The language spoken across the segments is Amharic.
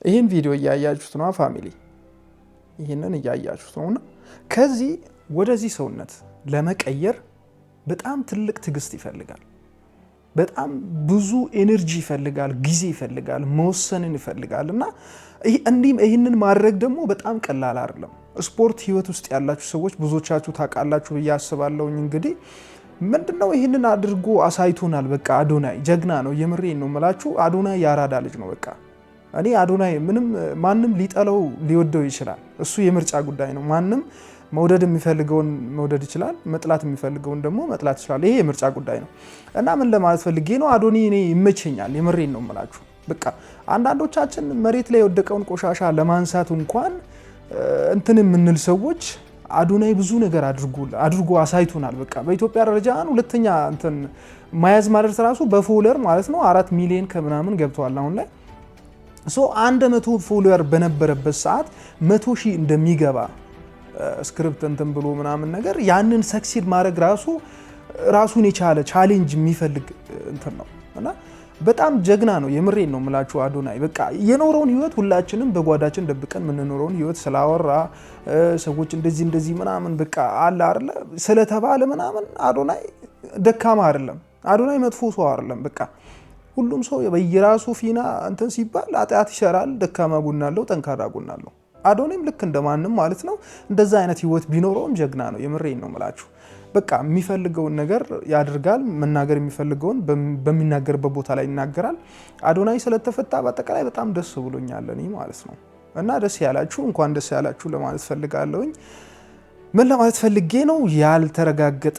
ይህን ቪዲዮ እያያችሁት ነው ፋሚሊ፣ ይህንን እያያችሁት ነውና ከዚህ ወደዚህ ሰውነት ለመቀየር በጣም ትልቅ ትግስት ይፈልጋል። በጣም ብዙ ኤነርጂ ይፈልጋል፣ ጊዜ ይፈልጋል፣ መወሰንን ይፈልጋል እና ይህንን ማድረግ ደግሞ በጣም ቀላል አይደለም። ስፖርት ህይወት ውስጥ ያላችሁ ሰዎች ብዙዎቻችሁ ታውቃላችሁ ብዬ አስባለሁ። እንግዲህ ምንድነው ይህንን አድርጎ አሳይቶናል። በቃ አዶናይ ጀግና ነው። የምሬን ነው የምላችሁ። አዶናይ ያራዳ ልጅ ነው። በቃ እኔ አዶናይ ማንም ሊጠላው ሊወደው ይችላል። እሱ የምርጫ ጉዳይ ነው። ማንም መውደድ የሚፈልገውን መውደድ ይችላል፣ መጥላት የሚፈልገውን ደግሞ መጥላት ይችላል። ይሄ የምርጫ ጉዳይ ነው እና ምን ለማለት ፈልጌ ነው፣ አዶኒ እኔ ይመቸኛል። የምሬን ነው የምላችሁ። በቃ አንዳንዶቻችን መሬት ላይ የወደቀውን ቆሻሻ ለማንሳት እንኳን እንትን የምንል ሰዎች አዶናይ ብዙ ነገር አድርጎ አሳይቶናል። በቃ በኢትዮጵያ ደረጃ ሁለተኛ እንትን ማያዝ ማለት ራሱ በፎሎወር ማለት ነው 4 ሚሊዮን ከምናምን ገብተዋል አሁን ላይ። 100 ፎሎወር በነበረበት ሰዓት 100,000 እንደሚገባ ስክሪፕት እንትን ብሎ ምናምን ነገር ያንን ሰክሲድ ማድረግ ራሱን የቻለ ቻሌንጅ የሚፈልግ እንትን ነው እና በጣም ጀግና ነው። የምሬን ነው የምላችሁ አዶናይ። በቃ የኖረውን ህይወት ሁላችንም በጓዳችን ደብቀን የምንኖረውን ህይወት ስላወራ ሰዎች እንደዚህ ምናምን በቃ አለ አይደለ ስለተባለ ምናምን አዶናይ ደካማ አይደለም። አዶናይ መጥፎ ሰው አይደለም። በቃ ሁሉም ሰው በየራሱ ፊና እንትን ሲባል ኃጢአት ይሰራል። ደካማ ጎን አለው፣ ጠንካራ ጎን አለው። አዶናይም ልክ እንደማንም ማለት ነው እንደዛ አይነት ህይወት ቢኖረውም ጀግና ነው። የምሬን ነው የምላችሁ። በቃ የሚፈልገውን ነገር ያድርጋል። መናገር የሚፈልገውን በሚናገርበት ቦታ ላይ ይናገራል። አዶናይ ስለተፈታ በአጠቃላይ በጣም ደስ ብሎኛል እኔ ማለት ነው። እና ደስ ያላችሁ እንኳን ደስ ያላችሁ ለማለት ፈልጋለሁኝ። ምን ለማለት ፈልጌ ነው፣ ያልተረጋገጠ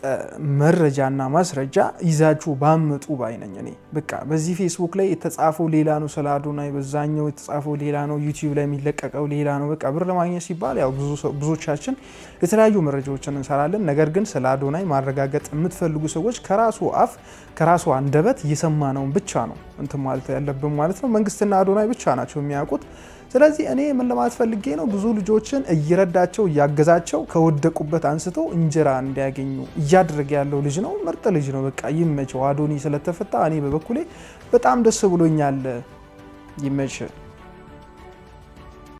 መረጃና ማስረጃ ይዛችሁ ባመጡ ባይነኝ እኔ። በቃ በዚህ ፌስቡክ ላይ የተጻፈው ሌላ ነው ስለ አዶናይ፣ በዛኛው የተጻፈው ሌላ ነው፣ ዩቲዩብ ላይ የሚለቀቀው ሌላ ነው። በቃ ብር ለማግኘት ሲባል ያው ብዙዎቻችን የተለያዩ መረጃዎችን እንሰራለን። ነገር ግን ስለ አዶናይ ማረጋገጥ የምትፈልጉ ሰዎች ከራሱ አፍ ከራሱ አንደበት እየሰማነውን ብቻ ነው እንትን ማለት ያለብን ማለት ነው። መንግስትና አዶናይ ብቻ ናቸው የሚያውቁት። ስለዚህ እኔ ምን ለማለት ፈልጌ ነው፣ ብዙ ልጆችን እየረዳቸው እያገዛቸው ከወደቁበት አንስቶ እንጀራ እንዲያገኙ እያደረገ ያለው ልጅ ነው። ምርጥ ልጅ ነው። በቃ ይመቸው። አዶኒ ስለተፈታ እኔ በበኩሌ በጣም ደስ ብሎኛል። ይመች።